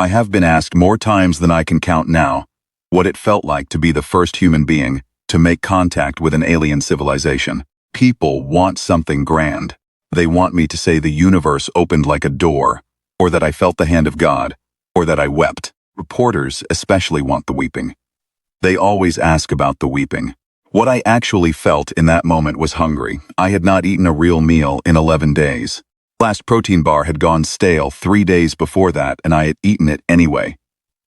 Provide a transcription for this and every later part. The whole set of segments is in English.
I have been asked more times than I can count now what it felt like to be the first human being to make contact with an alien civilization. People want something grand. They want me to say the universe opened like a door, or that I felt the hand of God, or that I wept. Reporters especially want the weeping. They always ask about the weeping. What I actually felt in that moment was hungry. I had not eaten a real meal in 11 days. Last protein bar had gone stale 3 days before that, and I had eaten it anyway.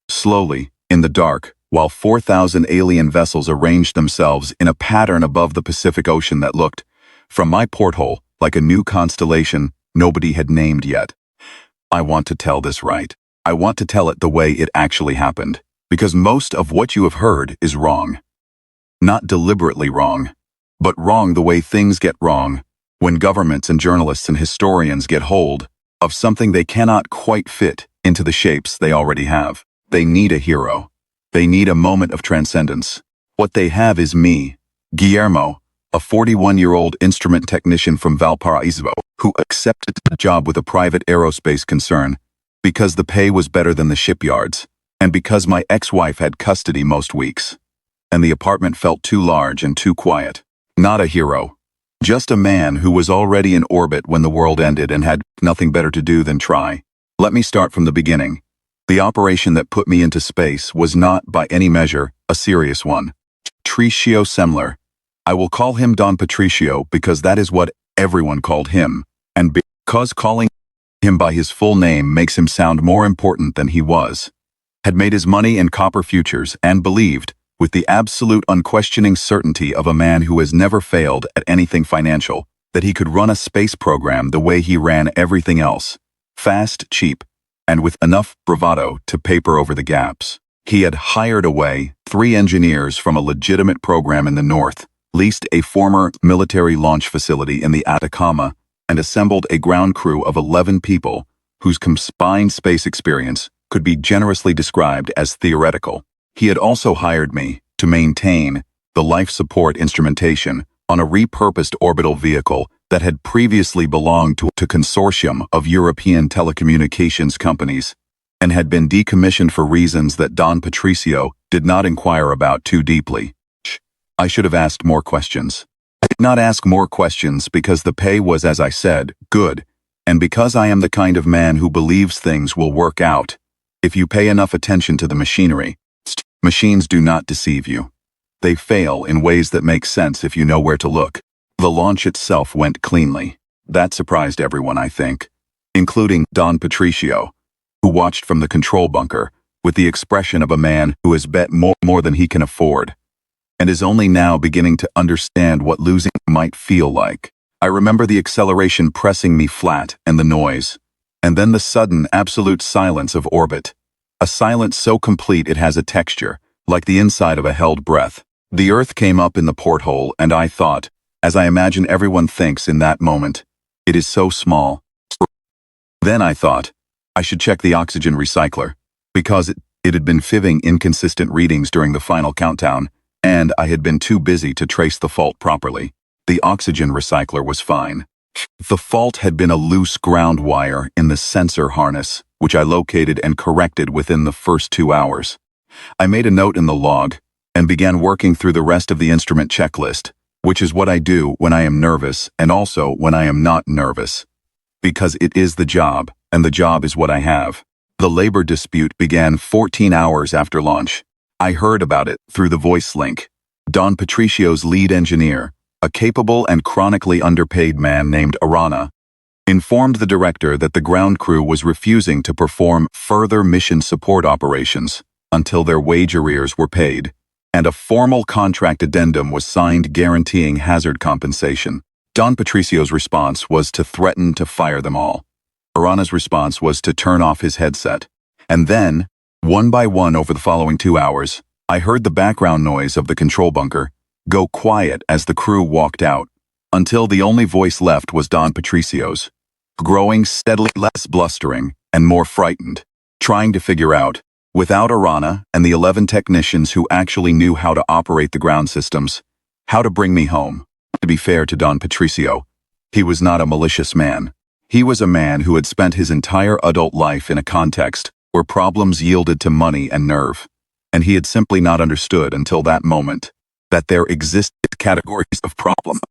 Slowly, in the dark, while 4,000 alien vessels arranged themselves in a pattern above the Pacific Ocean that looked, from my porthole, like a new constellation nobody had named yet. I want to tell this right. I want to tell it the way it actually happened, because most of what you have heard is wrong. Not deliberately wrong, but wrong the way things get wrong when governments and journalists and historians get hold of something they cannot quite fit into the shapes they already have. They need a hero. They need a moment of transcendence. What they have is me, Guillermo, a 41-year-old instrument technician from Valparaiso, who accepted a job with a private aerospace concern because the pay was better than the shipyards, and because my ex-wife had custody most weeks, and the apartment felt too large and too quiet. Not a hero. Just a man who was already in orbit when the world ended and had nothing better to do than try. Let me start from the beginning. The operation that put me into space was not, by any measure, a serious one. Patricio Semler. I will call him Don Patricio because that is what everyone called him, and because calling him by his full name makes him sound more important than he was. Had made his money in copper futures and believed, with the absolute unquestioning certainty of a man who has never failed at anything financial, that he could run a space program the way he ran everything else. Fast, cheap, and with enough bravado to paper over the gaps. He had hired away 3 engineers from a legitimate program in the north, leased a former military launch facility in the Atacama, and assembled a ground crew of 11 people whose combined space experience could be generously described as theoretical. He had also hired me to maintain the life support instrumentation on a repurposed orbital vehicle that had previously belonged to a consortium of European telecommunications companies and had been decommissioned for reasons that Don Patricio did not inquire about too deeply. I should have asked more questions. I did not ask more questions because the pay was, as I said, good, and because I am the kind of man who believes things will work out if you pay enough attention to the machinery. Machines do not deceive you. They fail in ways that make sense if you know where to look. The launch itself went cleanly. That surprised everyone, I think, including Don Patricio, who watched from the control bunker with the expression of a man who has bet more than he can afford, and is only now beginning to understand what losing might feel like. I remember the acceleration pressing me flat and the noise, and then the sudden absolute silence of orbit. A silence so complete it has a texture, like the inside of a held breath. The Earth came up in the porthole, and I thought, as I imagine everyone thinks in that moment, it is so small. Then I thought, I should check the oxygen recycler, because it had been fiving inconsistent readings during the final countdown, and I had been too busy to trace the fault properly. The oxygen recycler was fine. The fault had been a loose ground wire in the sensor harness, which I located and corrected within the first 2 hours. I made a note in the log and began working through the rest of the instrument checklist, which is what I do when I am nervous and also when I am not nervous. Because it is the job, and the job is what I have. The labor dispute began 14 hours after launch. I heard about it through the voice link. Don Patricio's lead engineer, a capable and chronically underpaid man named Arana, informed the director that the ground crew was refusing to perform further mission support operations until their wage arrears were paid, and a formal contract addendum was signed guaranteeing hazard compensation. Don Patricio's response was to threaten to fire them all. Arana's response was to turn off his headset. And then, one by one over the following 2 hours, I heard the background noise of the control bunker go quiet as the crew walked out, until the only voice left was Don Patricio's, growing steadily less blustering and more frightened, trying to figure out, without Arana and the 11 technicians who actually knew how to operate the ground systems, how to bring me home. To be fair to Don Patricio, he was not a malicious man. He was a man who had spent his entire adult life in a context where problems yielded to money and nerve. And he had simply not understood until that moment that there existed categories of problem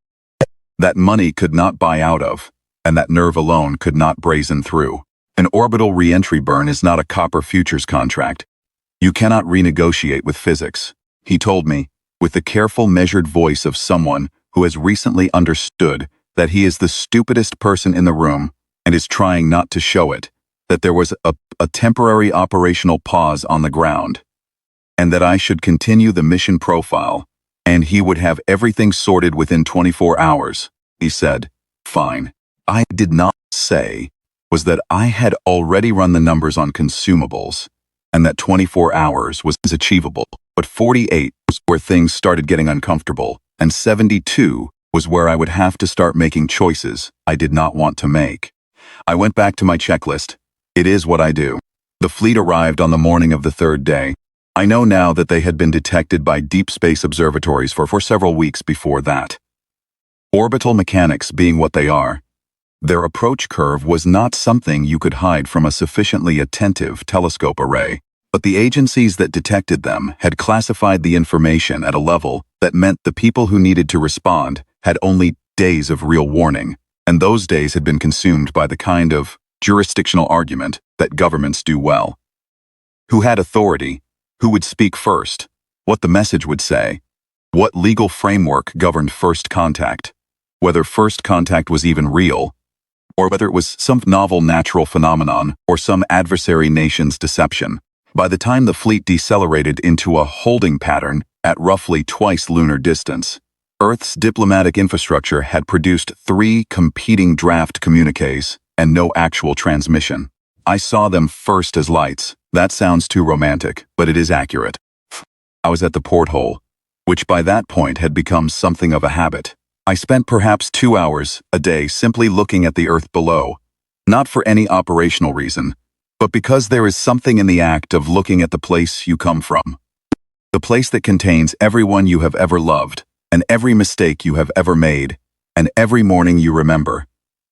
that money could not buy out of, and that nerve alone could not brazen through. An orbital re-entry burn is not a copper futures contract. You cannot renegotiate with physics, he told me, with the careful, measured voice of someone who has recently understood that he is the stupidest person in the room and is trying not to show it, that there was a temporary operational pause on the ground, and that I should continue the mission profile, and he would have everything sorted within 24 hours. He said, fine. I did not say was that I had already run the numbers on consumables, and that 24 hours was achievable, but 48 was where things started getting uncomfortable, and 72 was where I would have to start making choices I did not want to make. I went back to my checklist. It is what I do. The fleet arrived on the morning of the third day. I know now that they had been detected by deep space observatories for several weeks before that. Orbital mechanics being what they are, their approach curve was not something you could hide from a sufficiently attentive telescope array, but the agencies that detected them had classified the information at a level that meant the people who needed to respond had only days of real warning, and those days had been consumed by the kind of jurisdictional argument that governments do well. Who had authority? Who would speak first? What the message would say? What legal framework governed first contact? Whether first contact was even real, or whether it was some novel natural phenomenon or some adversary nation's deception. By the time the fleet decelerated into a holding pattern at roughly twice lunar distance, Earth's diplomatic infrastructure had produced 3 competing draft communiques and no actual transmission. I saw them first as lights. That sounds too romantic, but it is accurate. I was at the porthole, which by that point had become something of a habit. I spent perhaps 2 hours a day simply looking at the Earth below, not for any operational reason, but because there is something in the act of looking at the place you come from. The place that contains everyone you have ever loved, and every mistake you have ever made, and every morning you remember.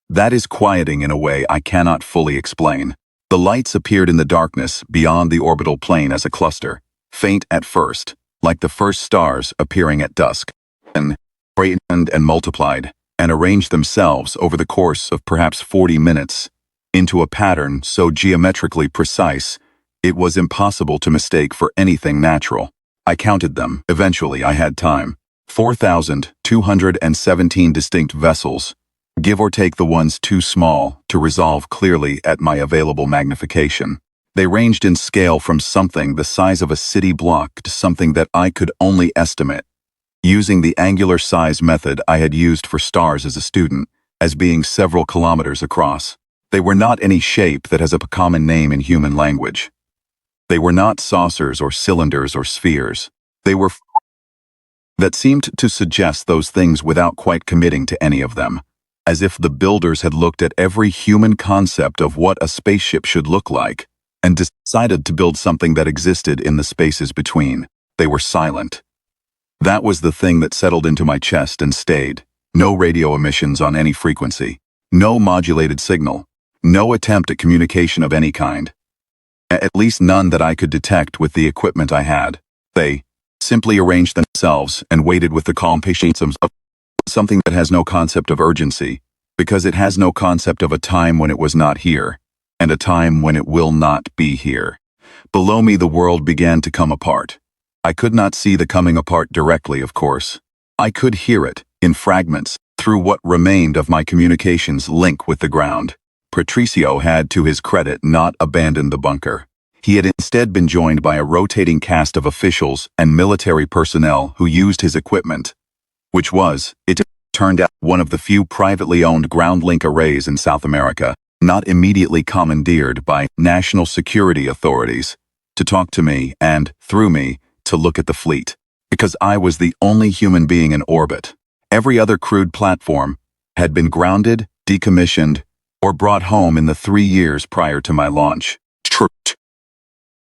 That is quieting in a way I cannot fully explain. The lights appeared in the darkness beyond the orbital plane as a cluster, faint at first, like the first stars appearing at dusk, and brightened and multiplied, and arranged themselves over the course of perhaps 40 minutes, into a pattern so geometrically precise it was impossible to mistake for anything natural. I counted them. Eventually I had time. 4,217 distinct vessels, give or take the ones too small to resolve clearly at my available magnification. They ranged in scale from something the size of a city block to something that I could only estimate, using the angular size method I had used for stars as a student, as being several kilometers across. They were not any shape that has a common name in human language. They were not saucers or cylinders or spheres. They were that seemed to suggest those things without quite committing to any of them, as if the builders had looked at every human concept of what a spaceship should look like and decided to build something that existed in the spaces between. They were silent. That was the thing that settled into my chest and stayed. No radio emissions on any frequency. No modulated signal. No attempt at communication of any kind. At least none that I could detect with the equipment I had. They simply arranged themselves and waited with the calm patience of something that has no concept of urgency, because it has no concept of a time when it was not here, and a time when it will not be here. Below me the world began to come apart. I could not see the coming apart directly, of course. I could hear it, in fragments, through what remained of my communications link with the ground. Patricio had, to his credit, not abandoned the bunker. He had instead been joined by a rotating cast of officials and military personnel who used his equipment, which was, it turned out, one of the few privately owned ground link arrays in South America, not immediately commandeered by national security authorities, to talk to me and, through me, to look at the fleet, because I was the only human being in orbit. Every other crewed platform had been grounded, decommissioned, or brought home in the 3 years prior to my launch.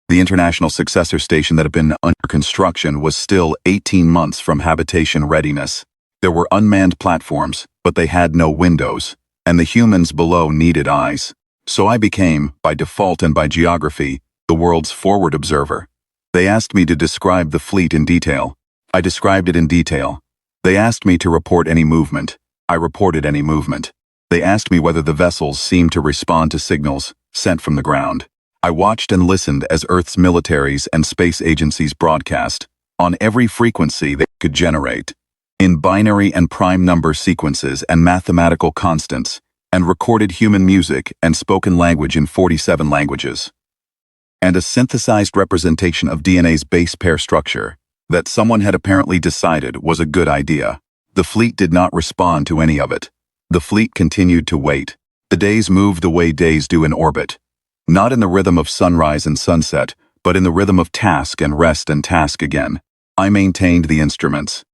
The international successor station that had been under construction was still 18 months from habitation readiness. There were unmanned platforms, but they had no windows, and the humans below needed eyes. So I became, by default and by geography, the world's forward observer. They asked me to describe the fleet in detail. I described it in detail. They asked me to report any movement. I reported any movement. They asked me whether the vessels seemed to respond to signals sent from the ground. I watched and listened as Earth's militaries and space agencies broadcast, on every frequency they could generate, in binary and prime number sequences and mathematical constants, and recorded human music and spoken language in 47 languages. And a synthesized representation of DNA's base pair structure that someone had apparently decided was a good idea. The fleet did not respond to any of it. The fleet continued to wait. The days moved the way days do in orbit. Not in the rhythm of sunrise and sunset, but in the rhythm of task and rest and task again. I maintained the instruments.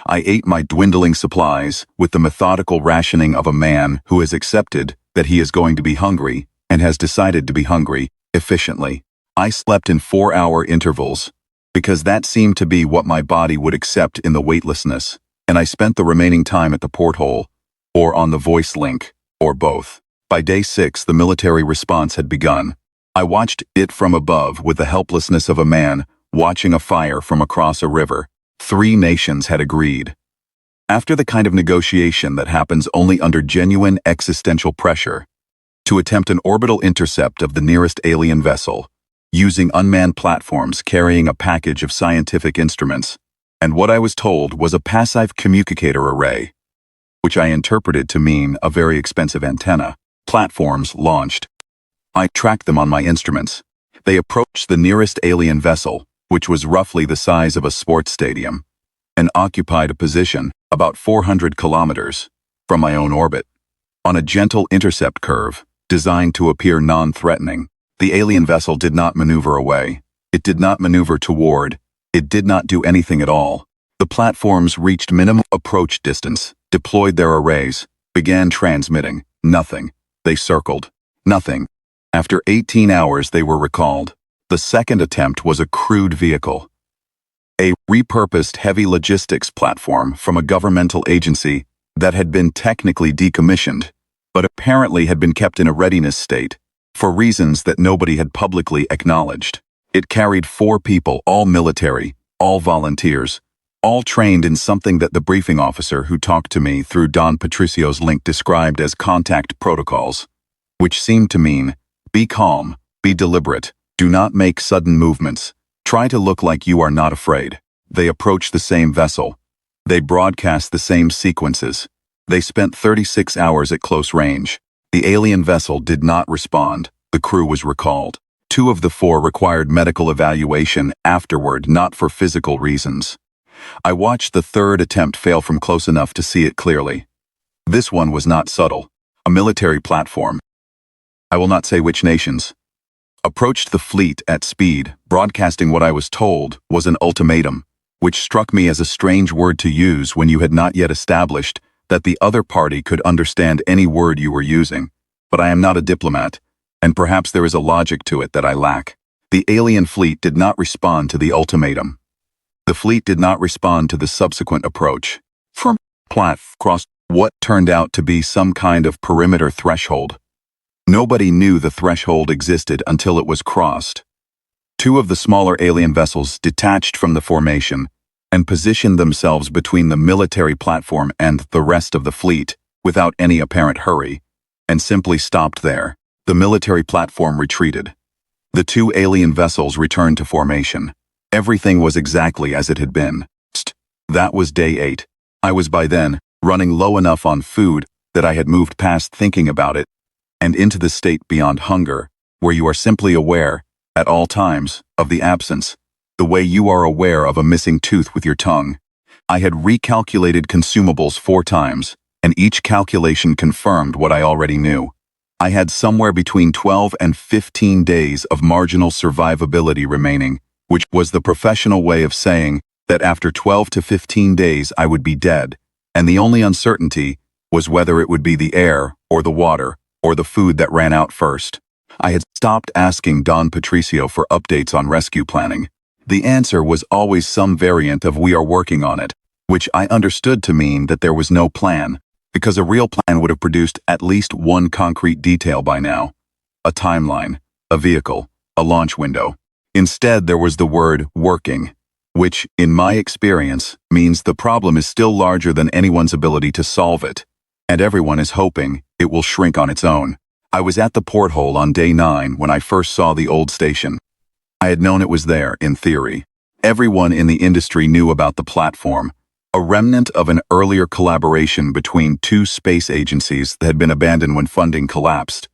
I ate my dwindling supplies with the methodical rationing of a man who has accepted that he is going to be hungry and has decided to be hungry efficiently. I slept in 4-hour intervals because that seemed to be what my body would accept in the weightlessness, and I spent the remaining time at the porthole, or on the voice link, or both. By day 6, the military response had begun. I watched it from above with the helplessness of a man watching a fire from across a river. 3 nations had agreed. After the kind of negotiation that happens only under genuine existential pressure, to attempt an orbital intercept of the nearest alien vessel, using unmanned platforms carrying a package of scientific instruments, and what I was told was a passive communicator array, which I interpreted to mean a very expensive antenna. Platforms launched. I tracked them on my instruments. They approached the nearest alien vessel, which was roughly the size of a sports stadium, and occupied a position about 400 kilometers from my own orbit. On a gentle intercept curve, designed to appear non-threatening, the alien vessel did not maneuver away. It did not maneuver toward. It did not do anything at all. The platforms reached minimum approach distance, deployed their arrays, began transmitting. Nothing. They circled. Nothing. After 18 hours they were recalled. The second attempt was a crewed vehicle. A repurposed heavy logistics platform from a governmental agency that had been technically decommissioned, but apparently had been kept in a readiness state, for reasons that nobody had publicly acknowledged. It carried 4 people, all military, all volunteers, all trained in something that the briefing officer who talked to me through Don Patricio's link described as contact protocols, which seemed to mean, be calm, be deliberate, do not make sudden movements, try to look like you are not afraid. They approached the same vessel. They broadcast the same sequences. They spent 36 hours at close range. The alien vessel did not respond. The crew was recalled. 2 of the 4 required medical evaluation afterward, not for physical reasons. I watched the third attempt fail from close enough to see it clearly. This one was not subtle. A military platform, I will not say which nations, approached the fleet at speed, broadcasting what I was told was an ultimatum, which struck me as a strange word to use when you had not yet established that the other party could understand any word you were using. But I am not a diplomat, and perhaps there is a logic to it that I lack. The alien fleet did not respond to the ultimatum. The fleet did not respond to the subsequent approach. From crossed what turned out to be some kind of perimeter threshold. Nobody knew the threshold existed until it was crossed. 2 of the smaller alien vessels detached from the formation and positioned themselves between the military platform and the rest of the fleet without any apparent hurry, and simply stopped there. The military platform retreated. The 2 alien vessels returned to formation. Everything was exactly as it had been. That was day 8. I was by then running low enough on food that I had moved past thinking about it and into the state beyond hunger, where you are simply aware, at all times, of the absence, the way you are aware of a missing tooth with your tongue. I had recalculated consumables 4 times, and each calculation confirmed what I already knew. I had somewhere between 12 and 15 days of marginal survivability remaining, which was the professional way of saying that after 12 to 15 days I would be dead, and the only uncertainty was whether it would be the air, or the water, or the food that ran out first. I had stopped asking Don Patricio for updates on rescue planning. The answer was always some variant of "we are working on it," which I understood to mean that there was no plan, because a real plan would have produced at least one concrete detail by now. A timeline, a vehicle, a launch window. Instead, there was the word working, which, in my experience, means the problem is still larger than anyone's ability to solve it, and everyone is hoping it will shrink on its own. I was at the porthole on day 9 when I first saw the old station. I had known it was there, in theory. Everyone in the industry knew about the platform, a remnant of an earlier collaboration between two space agencies that had been abandoned when funding collapsed.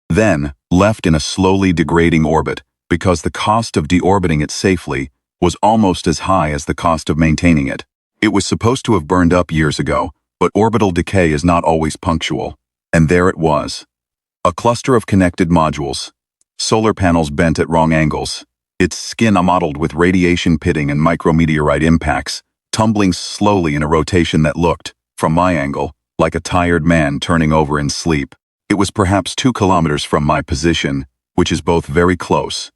Then, left in a slowly degrading orbit, because the cost of deorbiting it safely was almost as high as the cost of maintaining it. It was supposed to have burned up years ago, but orbital decay is not always punctual. And there it was. A cluster of connected modules, solar panels bent at wrong angles, its skin mottled with radiation pitting and micrometeorite impacts, tumbling slowly in a rotation that looked, from my angle, like a tired man turning over in sleep. It was perhaps 2 kilometers from my position, which is both very close,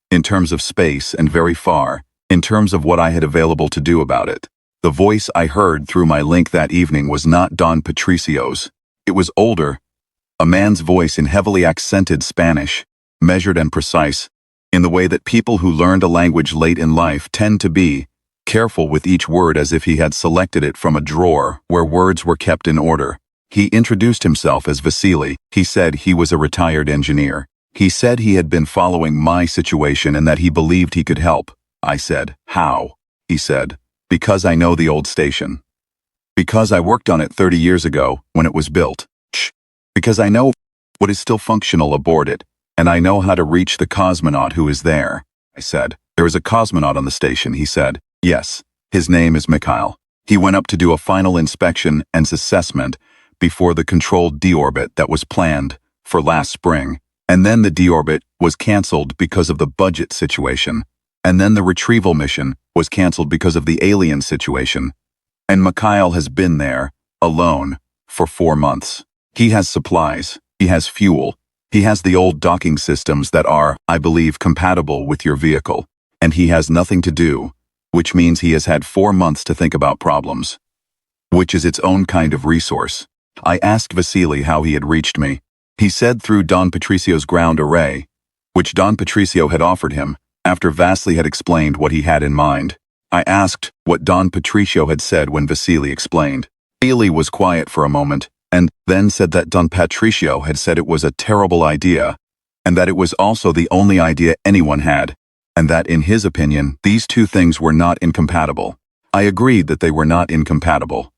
in terms of space, and very far, in terms of what I had available to do about it. The voice I heard through my link that evening was not Don Patricio's. It was older, a man's voice in heavily accented Spanish, measured and precise, in the way that people who learned a language late in life tend to be, careful with each word as if he had selected it from a drawer where words were kept in order. He introduced himself as Vasily. He said he was a retired engineer. He said he had been following my situation and that he believed he could help. I said, "How?" He said, "Because I know the old station. Because I worked on it 30 years ago when it was built. Because I know what is still functional aboard it, and I know how to reach the cosmonaut who is there." I said, "There is a cosmonaut on the station," he said. "Yes, his name is Mikhail. He went up to do a final inspection and assessment before the controlled deorbit that was planned for last spring, and then the deorbit was canceled because of the budget situation, and then the retrieval mission was canceled because of the alien situation. And Mikhail has been there, alone, for 4 months. He has supplies, he has fuel, he has the old docking systems that are, I believe, compatible with your vehicle, and he has nothing to do, which means he has had 4 months to think about problems, which is its own kind of resource." I asked Vasily how he had reached me. He said through Don Patricio's ground array, which Don Patricio had offered him, after Vasily had explained what he had in mind. I asked what Don Patricio had said when Vasily explained. Vasily was quiet for a moment, and then said that Don Patricio had said it was a terrible idea, and that it was also the only idea anyone had, and that in his opinion, these two things were not incompatible. I agreed that they were not incompatible.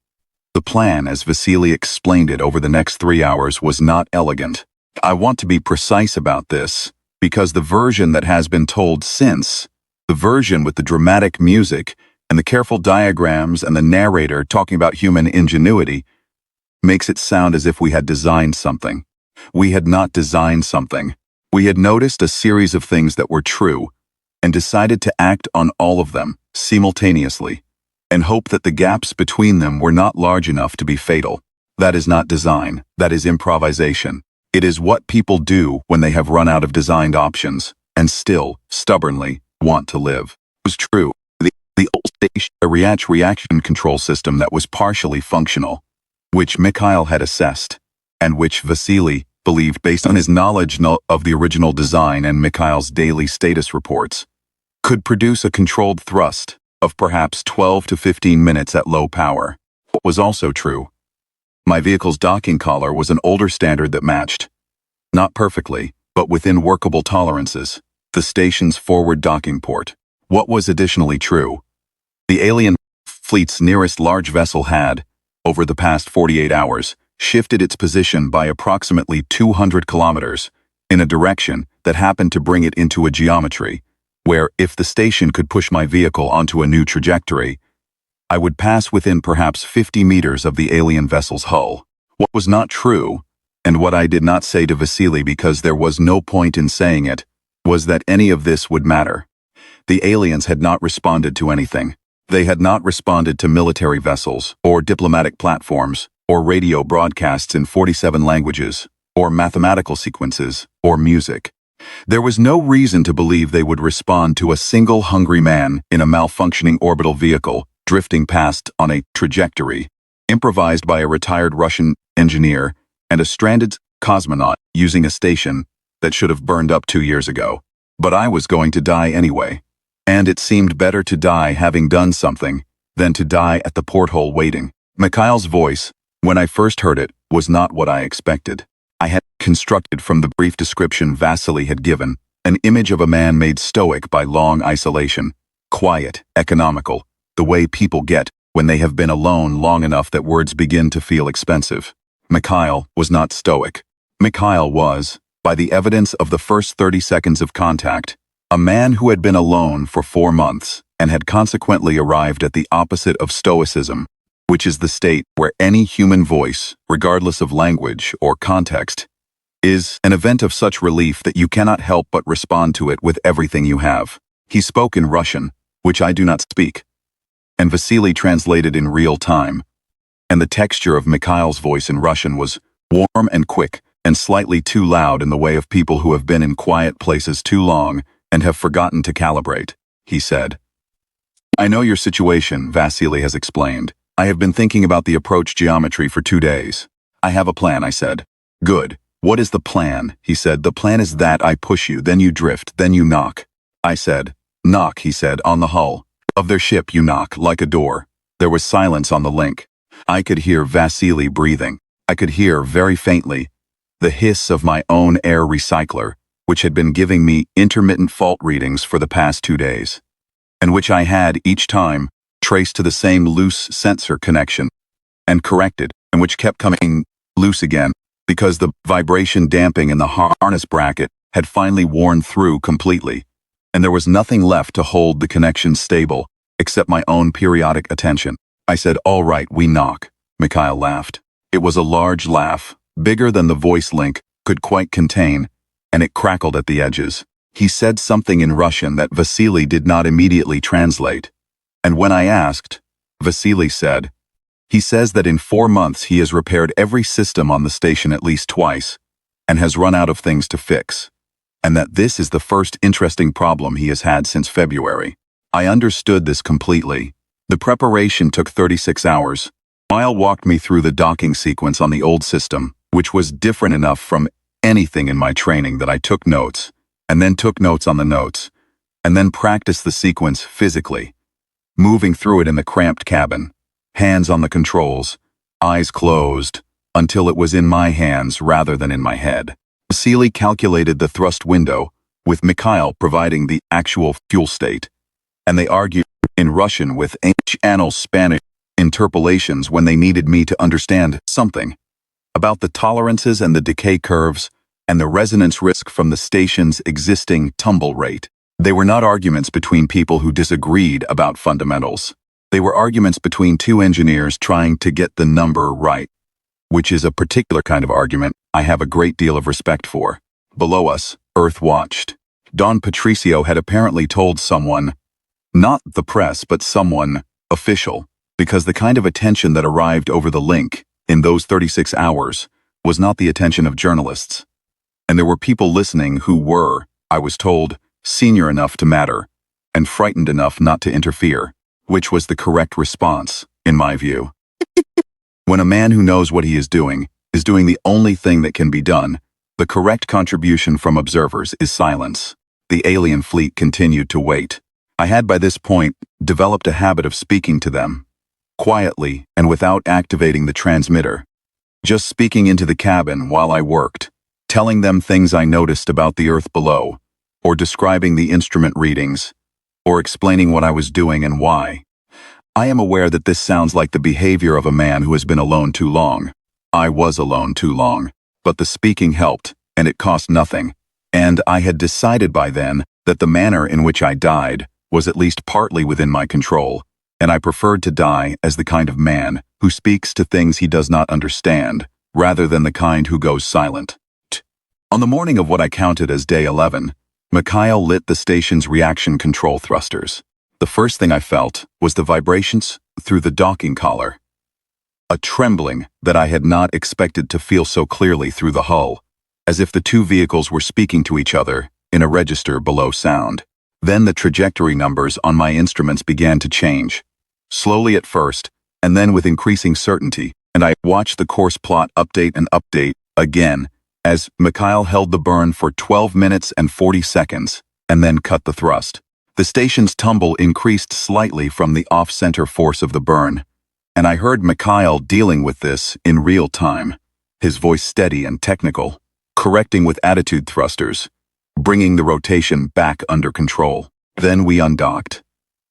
The plan, as Vasily explained it over the next 3 hours, was not elegant. I want to be precise about this, because the version that has been told since, the version with the dramatic music and the careful diagrams and the narrator talking about human ingenuity, makes it sound as if we had designed something. We had not designed something. We had noticed a series of things that were true, and decided to act on all of them simultaneously, and hope that the gaps between them were not large enough to be fatal. That is not design, that is improvisation. It is what people do when they have run out of designed options, and still, stubbornly, want to live. It was true. The old station, a reaction control system that was partially functional, which Mikhail had assessed, and which Vasily believed based on his knowledge of the original design and Mikhail's daily status reports, could produce a controlled thrust of perhaps 12 to 15 minutes at low power. What was also true, my vehicle's docking collar was an older standard that matched, not perfectly, but within workable tolerances, the station's forward docking port. What was additionally true, the alien fleet's nearest large vessel had, over the past 48 hours, shifted its position by approximately 200 kilometers in a direction that happened to bring it into a geometry where, if the station could push my vehicle onto a new trajectory, I would pass within perhaps 50 meters of the alien vessel's hull. What was not true, and what I did not say to Vasily because there was no point in saying it, was that any of this would matter. The aliens had not responded to anything. They had not responded to military vessels, or diplomatic platforms, or radio broadcasts in 47 languages, or mathematical sequences, or music. There was no reason to believe they would respond to a single hungry man in a malfunctioning orbital vehicle drifting past on a trajectory, improvised by a retired Russian engineer and a stranded cosmonaut using a station that should have burned up 2 years ago. But I was going to die anyway. And it seemed better to die having done something than to die at the porthole waiting. Mikhail's voice, when I first heard it, was not what I expected. I had constructed from the brief description Vasily had given an image of a man made stoic by long isolation, quiet, economical, the way people get when they have been alone long enough that words begin to feel expensive. Mikhail was not stoic. Mikhail was, by the evidence of the first 30 seconds of contact, a man who had been alone for 4 months and had consequently arrived at the opposite of stoicism, which is the state where any human voice, regardless of language or context, is an event of such relief that you cannot help but respond to it with everything you have. He spoke in Russian, which I do not speak, and Vasily translated in real time, and the texture of Mikhail's voice in Russian was warm and quick and slightly too loud in the way of people who have been in quiet places too long and have forgotten to calibrate. He said, "I know your situation," Vasily has explained. "I have been thinking about the approach geometry for 2 days. I have a plan," I said. "Good. What is the plan?" He said. "The plan is that I push you, then you drift, then you knock." I said, "Knock," he said, "on the hull of their ship you knock, like a door." There was silence on the link. I could hear Vasily breathing. I could hear, very faintly, the hiss of my own air recycler, which had been giving me intermittent fault readings for the past 2 days, and which I had, each time, traced to the same loose sensor connection, and corrected, and which kept coming loose again, because the vibration damping in the harness bracket had finally worn through completely, and there was nothing left to hold the connection stable, except my own periodic attention. I said, "All right, we knock." Mikhail laughed. It was a large laugh, bigger than the voice link could quite contain, and it crackled at the edges. He said something in Russian that Vasily did not immediately translate, and when I asked, Vasily said, "He says that in 4 months he has repaired every system on the station at least twice, and has run out of things to fix, and that this is the first interesting problem he has had since February." I understood this completely. The preparation took 36 hours. Mikhail walked me through the docking sequence on the old system, which was different enough from anything in my training that I took notes, and then took notes on the notes, and then practiced the sequence physically, moving through it in the cramped cabin, hands on the controls, eyes closed, until it was in my hands rather than in my head. Vasily calculated the thrust window, with Mikhail providing the actual fuel state, and they argued in Russian with channel Spanish interpolations when they needed me to understand something about the tolerances and the decay curves and the resonance risk from the station's existing tumble rate. They were not arguments between people who disagreed about fundamentals. They were arguments between two engineers trying to get the number right, which is a particular kind of argument I have a great deal of respect for. Below us, Earth watched. Don Patricio had apparently told someone, not the press but someone official, because the kind of attention that arrived over the link in those 36 hours was not the attention of journalists. And there were people listening who were, I was told, senior enough to matter, and frightened enough not to interfere, which was the correct response, in my view. When a man who knows what he is doing the only thing that can be done, the correct contribution from observers is silence. The alien fleet continued to wait. I had by this point developed a habit of speaking to them, quietly and without activating the transmitter, just speaking into the cabin while I worked, telling them things I noticed about the Earth below, or describing the instrument readings, or explaining what I was doing and why. I am aware that this sounds like the behavior of a man who has been alone too long. I was alone too long, but the speaking helped, and it cost nothing, and I had decided by then that the manner in which I died was at least partly within my control, and I preferred to die as the kind of man who speaks to things he does not understand, rather than the kind who goes silent. On the morning of what I counted as day 11, Mikhail lit the station's reaction control thrusters. The first thing I felt was the vibrations through the docking collar. A trembling that I had not expected to feel so clearly through the hull, as if the two vehicles were speaking to each other in a register below sound. Then the trajectory numbers on my instruments began to change, slowly at first, and then with increasing certainty, and I watched the course plot update and update again, as Mikhail held the burn for 12 minutes and 40 seconds, and then cut the thrust. The station's tumble increased slightly from the off-center force of the burn, and I heard Mikhail dealing with this in real time, his voice steady and technical, correcting with attitude thrusters, bringing the rotation back under control. Then we undocked.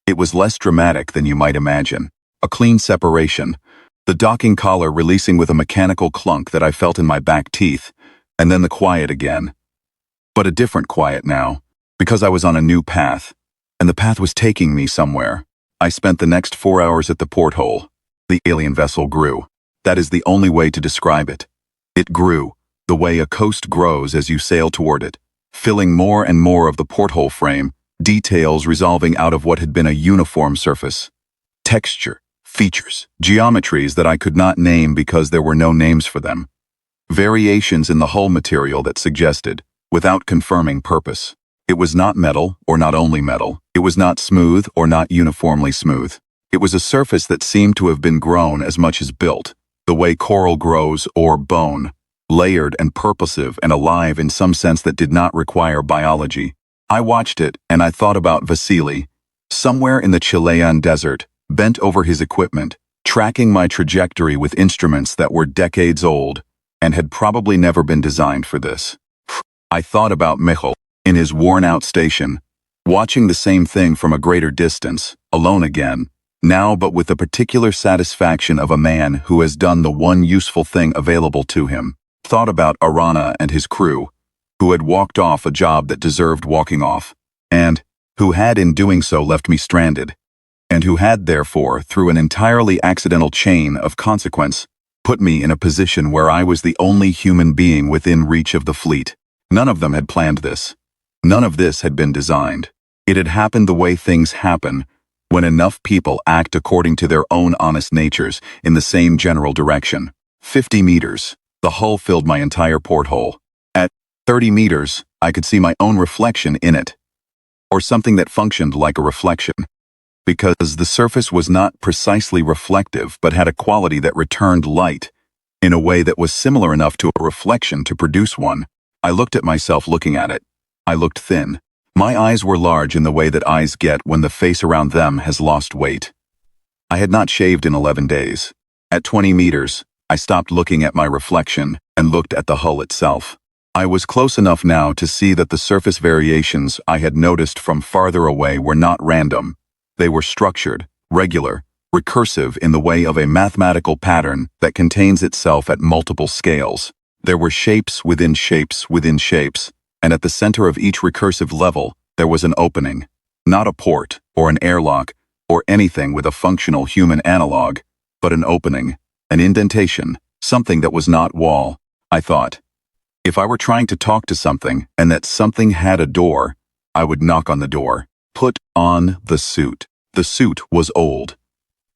It was less dramatic than you might imagine. A clean separation, the docking collar releasing with a mechanical clunk that I felt in my back teeth, and then the quiet again. But a different quiet now, because I was on a new path, and the path was taking me somewhere. I spent the next 4 hours at the porthole. The alien vessel grew. That is the only way to describe it. It grew, the way a coast grows as you sail toward it, filling more and more of the porthole frame, details resolving out of what had been a uniform surface. Texture, features, geometries that I could not name because there were no names for them. Variations in the hull material that suggested, without confirming purpose. It was not metal, or not only metal. It was not smooth, or not uniformly smooth. It was a surface that seemed to have been grown as much as built, the way coral grows or bone, layered and purposive and alive in some sense that did not require biology. I watched it, and I thought about Vasily, somewhere in the Chilean desert, bent over his equipment, tracking my trajectory with instruments that were decades old and had probably never been designed for this. I thought about Michal, in his worn-out station, watching the same thing from a greater distance, alone again, now but with the particular satisfaction of a man who has done the one useful thing available to him. Thought about Arana and his crew, who had walked off a job that deserved walking off, and who had in doing so left me stranded, and who had therefore, through an entirely accidental chain of consequence, put me in a position where I was the only human being within reach of the fleet. None of them had planned this. None of this had been designed. It had happened the way things happen, when enough people act according to their own honest natures in the same general direction. 50 meters. The hull filled my entire porthole. At 30 meters, I could see my own reflection in it, or something that functioned like a reflection, because the surface was not precisely reflective but had a quality that returned light, in a way that was similar enough to a reflection to produce one. I looked at myself looking at it. I looked thin. My eyes were large in the way that eyes get when the face around them has lost weight. I had not shaved in 11 days. At 20 meters, I stopped looking at my reflection and looked at the hull itself. I was close enough now to see that the surface variations I had noticed from farther away were not random. They were structured, regular, recursive in the way of a mathematical pattern that contains itself at multiple scales. There were shapes within shapes within shapes, and at the center of each recursive level, there was an opening, not a port or an airlock or anything with a functional human analog, but an opening, an indentation, something that was not wall. I thought, if I were trying to talk to something and that something had a door, I would knock on the door. Put on the suit. The suit was old.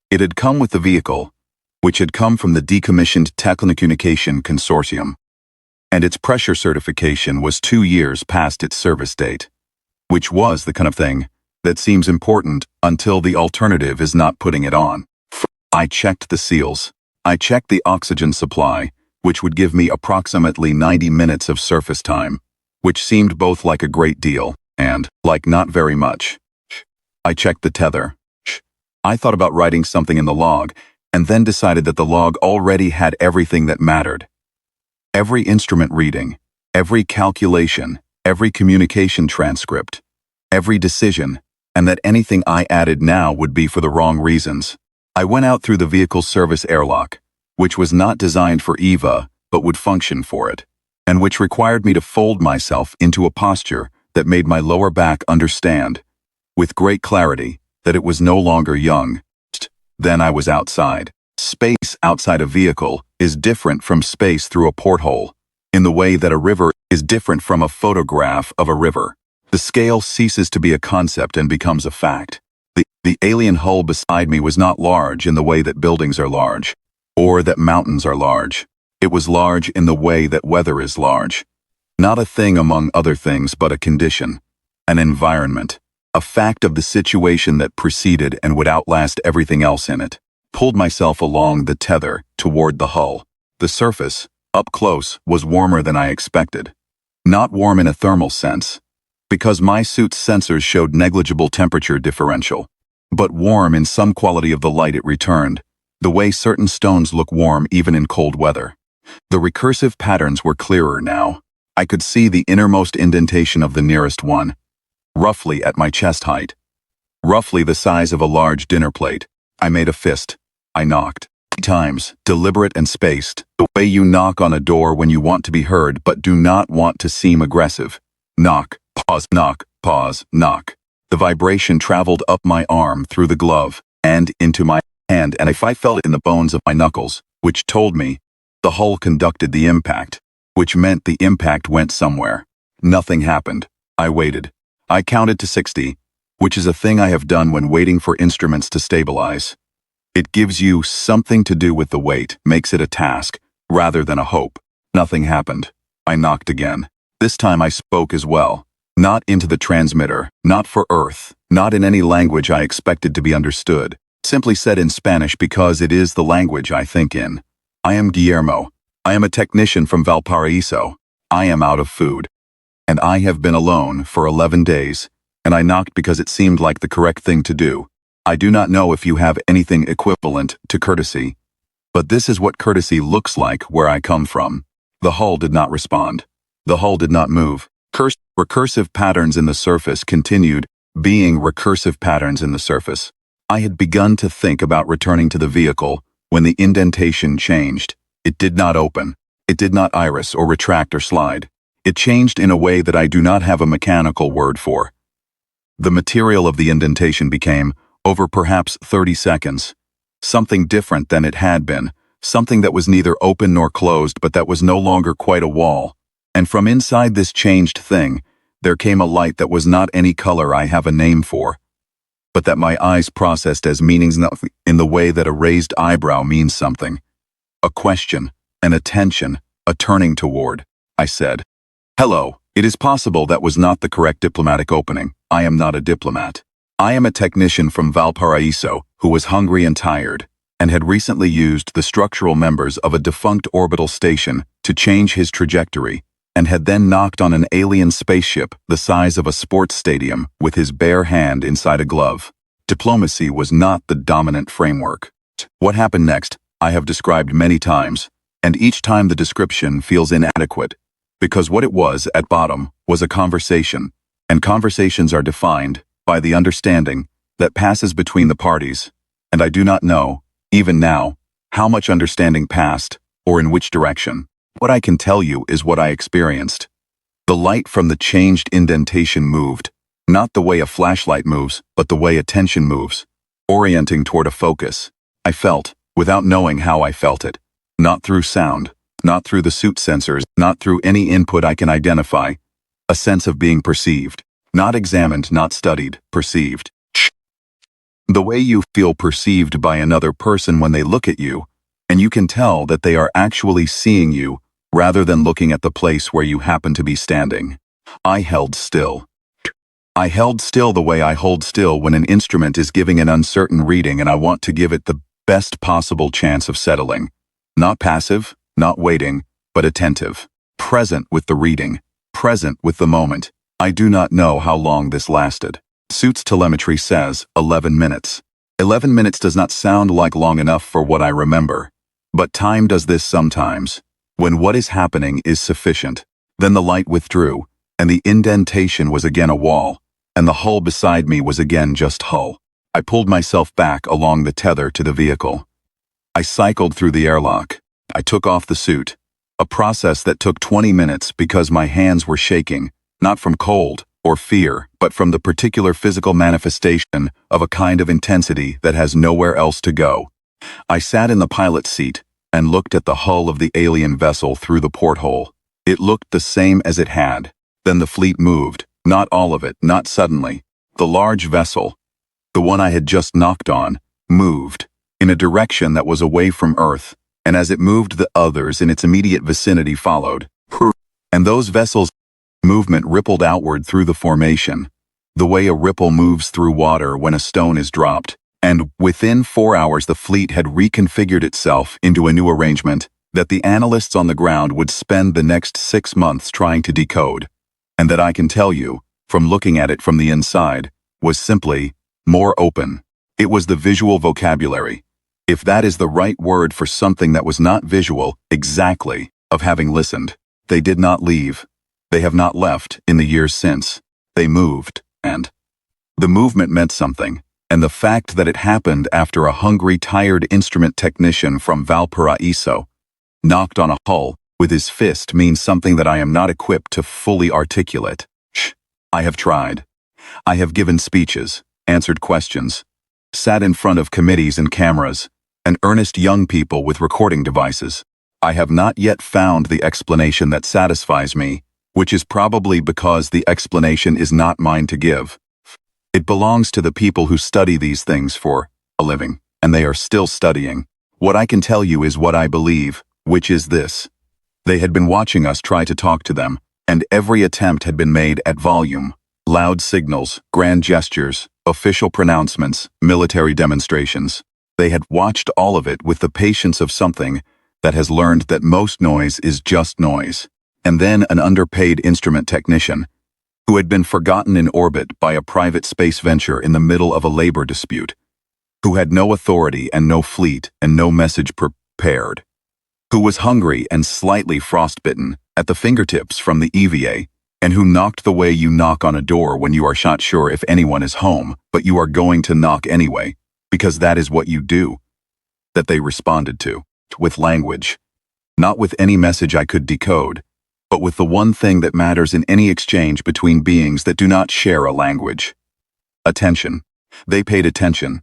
It had come with the vehicle, which had come from the decommissioned Telecommunication Consortium, and its pressure certification was 2 years past its service date, which was the kind of thing that seems important until the alternative is not putting it on. I checked the seals. I checked the oxygen supply, which would give me approximately 90 minutes of surface time, which seemed both like a great deal and like not very much. I checked the tether. I thought about writing something in the log, and then decided that the log already had everything that mattered. Every instrument reading, every calculation, every communication transcript, every decision, and that anything I added now would be for the wrong reasons. I went out through the vehicle's service airlock, which was not designed for Eva, but would function for it, and which required me to fold myself into a posture that made my lower back understand, with great clarity, that it was no longer young. Then I was outside. Space outside a vehicle is different from space through a porthole, in the way that a river is different from a photograph of a river. The scale ceases to be a concept and becomes a fact. The alien hull beside me was not large in the way that buildings are large, or that mountains are large. It was large in the way that weather is large. Not a thing among other things, but a condition, an environment, a fact of the situation that preceded and would outlast everything else in it. Pulled myself along the tether toward the hull. The surface, up close, was warmer than I expected. Not warm in a thermal sense, because my suit's sensors showed negligible temperature differential. But warm in some quality of the light it returned, the way certain stones look warm even in cold weather. The recursive patterns were clearer now. I could see the innermost indentation of the nearest one, roughly at my chest height. Roughly the size of a large dinner plate. I made a fist. I knocked. 3 times, deliberate and spaced, the way you knock on a door when you want to be heard but do not want to seem aggressive. Knock, pause, knock, pause, knock. The vibration traveled up my arm through the glove and into my hand, and if I felt it in the bones of my knuckles, which told me the hull conducted the impact, which meant the impact went somewhere. Nothing happened. I waited. I counted to 60, which is a thing I have done when waiting for instruments to stabilize. It gives you something to do with the wait, makes it a task, rather than a hope. Nothing happened. I knocked again. This time I spoke as well. Not into the transmitter, not for Earth, not in any language I expected to be understood. Simply said in Spanish because it is the language I think in. I am Guillermo. I am a technician from Valparaiso. I am out of food. And I have been alone for 11 days, and I knocked because it seemed like the correct thing to do. I do not know if you have anything equivalent to courtesy, but this is what courtesy looks like where I come from. The hull did not respond. The hull did not move. Recursive patterns in the surface continued being recursive patterns in the surface. I had begun to think about returning to the vehicle when the indentation changed. It did not open. It did not iris or retract or slide. It changed in a way that I do not have a mechanical word for. The material of the indentation became, over perhaps 30 seconds, something different than it had been, something that was neither open nor closed but that was no longer quite a wall. And from inside this changed thing, there came a light that was not any color I have a name for, but that my eyes processed as meanings in the way that a raised eyebrow means something. A question, an attention, a turning toward. I said, "Hello, it is possible that was not the correct diplomatic opening. I am not a diplomat. I am a technician from Valparaiso who was hungry and tired, and had recently used the structural members of a defunct orbital station to change his trajectory, and had then knocked on an alien spaceship the size of a sports stadium with his bare hand inside a glove. Diplomacy was not the dominant framework. What happened next, I have described many times, and each time the description feels inadequate, because what it was, at bottom, was a conversation, and conversations are defined by the understanding that passes between the parties, and I do not know, even now, how much understanding passed, or in which direction. What I can tell you is what I experienced. The light from the changed indentation moved, not the way a flashlight moves, but the way attention moves, orienting toward a focus. I felt, without knowing how I felt it, not through sound, not through the suit sensors, not through any input I can identify, a sense of being perceived, not examined, not studied, perceived. The way you feel perceived by another person when they look at you, and you can tell that they are actually seeing you rather than looking at the place where you happen to be standing. I held still. I held still the way I hold still when an instrument is giving an uncertain reading and I want to give it the best possible chance of settling. Not passive, not waiting, but attentive. Present with the reading. Present with the moment. I do not know how long this lasted. Suit's telemetry says 11 minutes. 11 minutes does not sound like long enough for what I remember. But time does this sometimes. When what is happening is sufficient. Then the light withdrew, and the indentation was again a wall, and the hull beside me was again just hull. I pulled myself back along the tether to the vehicle. I cycled through the airlock. I took off the suit, a process that took 20 minutes because my hands were shaking, not from cold or fear, but from the particular physical manifestation of a kind of intensity that has nowhere else to go. I sat in the pilot's seat and looked at the hull of the alien vessel through the porthole. It looked the same as it had. Then the fleet moved, not all of it, not suddenly. The large vessel, the one I had just knocked on, moved in a direction that was away from Earth, and as it moved the others in its immediate vicinity followed. And those vessels' movement rippled outward through the formation, the way a ripple moves through water when a stone is dropped. And within 4 hours the fleet had reconfigured itself into a new arrangement that the analysts on the ground would spend the next 6 months trying to decode, and that I can tell you, from looking at it from the inside, was simply more open. It was the visual vocabulary, if that is the right word for something that was not visual, exactly, of having listened. They did not leave. They have not left in the years since. They moved, and the movement meant something, and the fact that it happened after a hungry, tired instrument technician from Valparaiso knocked on a hull with his fist means something that I am not equipped to fully articulate. Shh. I have tried. I have given speeches, answered questions, sat in front of committees and cameras, and earnest young people with recording devices. I have not yet found the explanation that satisfies me, which is probably because the explanation is not mine to give. It belongs to the people who study these things for a living, and they are still studying. What I can tell you is what I believe, which is this. They had been watching us try to talk to them, and every attempt had been made at volume. Loud signals, grand gestures, official pronouncements, military demonstrations. They had watched all of it with the patience of something that has learned that most noise is just noise. And then an underpaid instrument technician, who had been forgotten in orbit by a private space venture in the middle of a labor dispute, who had no authority and no fleet and no message prepared, who was hungry and slightly frostbitten at the fingertips from the EVA, and who knocked the way you knock on a door when you are not sure if anyone is home, but you are going to knock anyway, because that is what you do, that they responded to, with language, not with any message I could decode, but with the one thing that matters in any exchange between beings that do not share a language. Attention. They paid attention.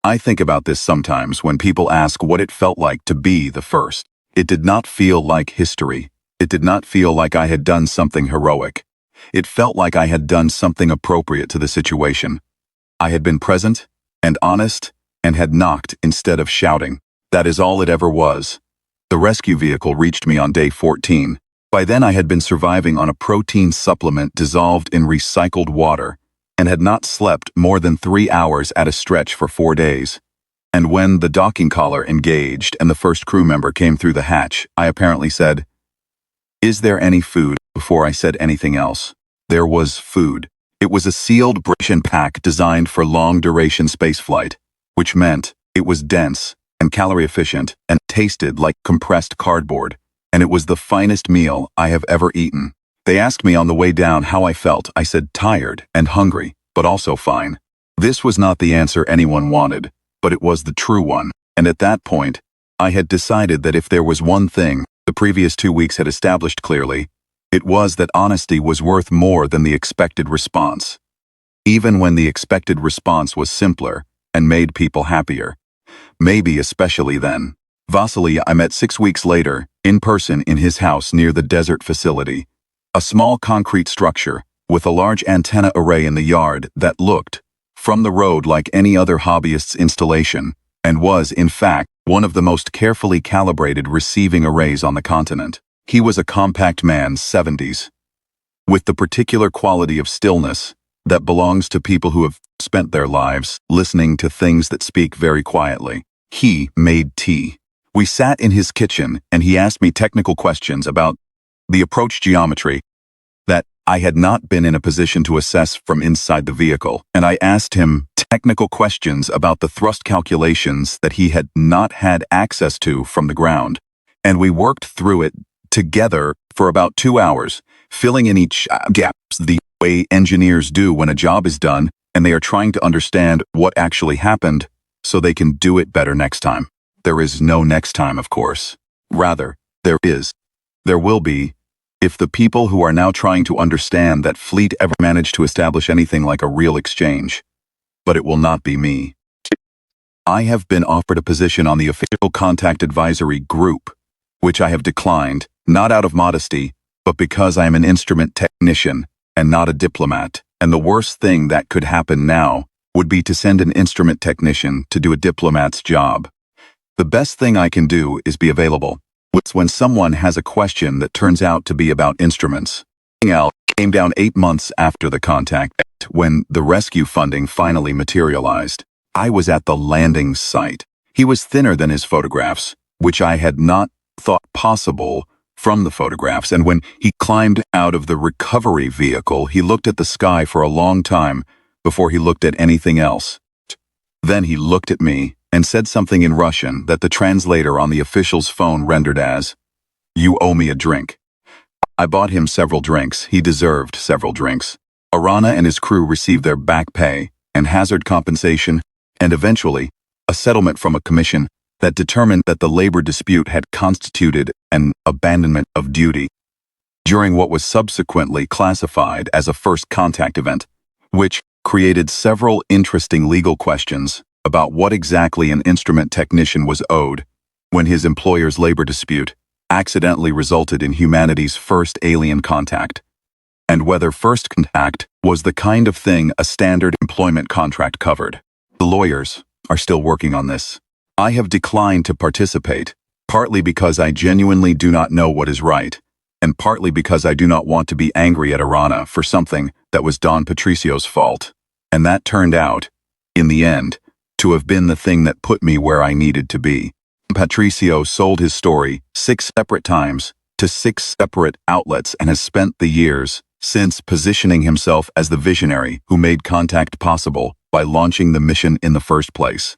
I think about this sometimes when people ask what it felt like to be the first. It did not feel like history. It did not feel like I had done something heroic. It felt like I had done something appropriate to the situation. I had been present and honest and had knocked instead of shouting. That is all it ever was. The rescue vehicle reached me on day 14. By then I had been surviving on a protein supplement dissolved in recycled water and had not slept more than 3 hours at a stretch for 4 days. And when the docking collar engaged and the first crew member came through the hatch, I apparently said, "Is there any food?" before I said anything else. There was food. It was a sealed ration pack designed for long-duration spaceflight, which meant it was dense and calorie-efficient and tasted like compressed cardboard, and it was the finest meal I have ever eaten. They asked me on the way down how I felt. I said tired and hungry, but also fine. This was not the answer anyone wanted, but it was the true one, and at that point, I had decided that if there was one thing the previous 2 weeks had established clearly, it was that honesty was worth more than the expected response. Even when the expected response was simpler and made people happier. Maybe especially then. Vasily I met 6 weeks later, in person in his house near the desert facility. A small concrete structure with a large antenna array in the yard that looked, from the road, like any other hobbyist's installation, and was, in fact, one of the most carefully calibrated receiving arrays on the continent. He was a compact man, 70s, with the particular quality of stillness that belongs to people who have spent their lives listening to things that speak very quietly. He made tea. We sat in his kitchen and he asked me technical questions about the approach geometry that I had not been in a position to assess from inside the vehicle, and I asked him technical questions about the thrust calculations that he had not had access to from the ground, and we worked through it together for about 2 hours, filling in each gaps the way engineers do when a job is done and they are trying to understand what actually happened so they can do it better next time. There is no next time, of course. Rather, there is. There will be, if the people who are now trying to understand that fleet ever managed to establish anything like a real exchange. But it will not be me. I have been offered a position on the official contact advisory group, which I have declined, not out of modesty, but because I am an instrument technician and not a diplomat, and the worst thing that could happen now would be to send an instrument technician to do a diplomat's job. The best thing I can do is be available. It's when someone has a question that turns out to be about instruments. Al came down 8 months after the contact, when the rescue funding finally materialized. I was at the landing site. He was thinner than his photographs, which I had not thought possible from the photographs, and when he climbed out of the recovery vehicle, he looked at the sky for a long time before he looked at anything else. Then he looked at me and said something in Russian that the translator on the official's phone rendered as, "You owe me a drink." I bought him several drinks. He deserved several drinks. Arana and his crew received their back pay and hazard compensation, and eventually, a settlement from a commission that determined that the labor dispute had constituted an abandonment of duty during what was subsequently classified as a first contact event, which created several interesting legal questions about what exactly an instrument technician was owed when his employer's labor dispute accidentally resulted in humanity's first alien contact, and whether first contact was the kind of thing a standard employment contract covered. The lawyers are still working on this. I have declined to participate, partly because I genuinely do not know what is right, and partly because I do not want to be angry at Arana for something that was Don Patricio's fault, and that turned out, in the end, to have been the thing that put me where I needed to be. Patricio sold his story 6 separate times to 6 separate outlets and has spent the years since positioning himself as the visionary who made contact possible by launching the mission in the first place.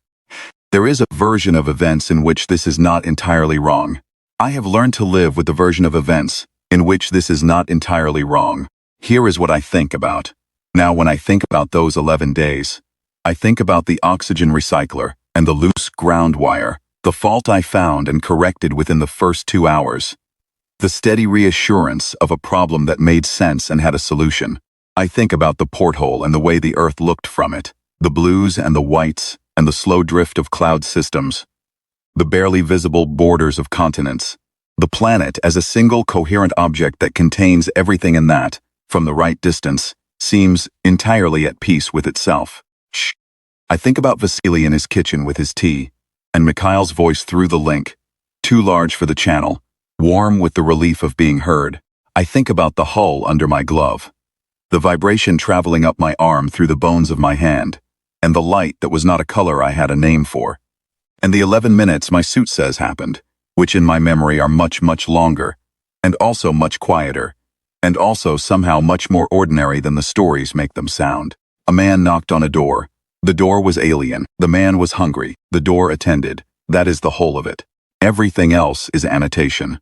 There is a version of events in which this is not entirely wrong. I have learned to live with the version of events in which this is not entirely wrong. Here is what I think about. Now, when I think about those 11 days, I think about the oxygen recycler and the loose ground wire, the fault I found and corrected within the first 2 hours, the steady reassurance of a problem that made sense and had a solution. I think about the porthole and the way the Earth looked from it, the blues and the whites and the slow drift of cloud systems, the barely visible borders of continents, the planet as a single coherent object that contains everything in that, from the right distance, seems entirely at peace with itself. Shh. I think about Vasily in his kitchen with his tea, and Mikhail's voice through the link, too large for the channel, warm with the relief of being heard. I think about the hull under my glove, the vibration traveling up my arm through the bones of my hand, and the light that was not a color I had a name for, and the 11 minutes my suit says happened, which in my memory are much, much longer, and also much quieter, and also somehow much more ordinary than the stories make them sound. A man knocked on a door. The door was alien. The man was hungry. The door attended. That is the whole of it. Everything else is annotation.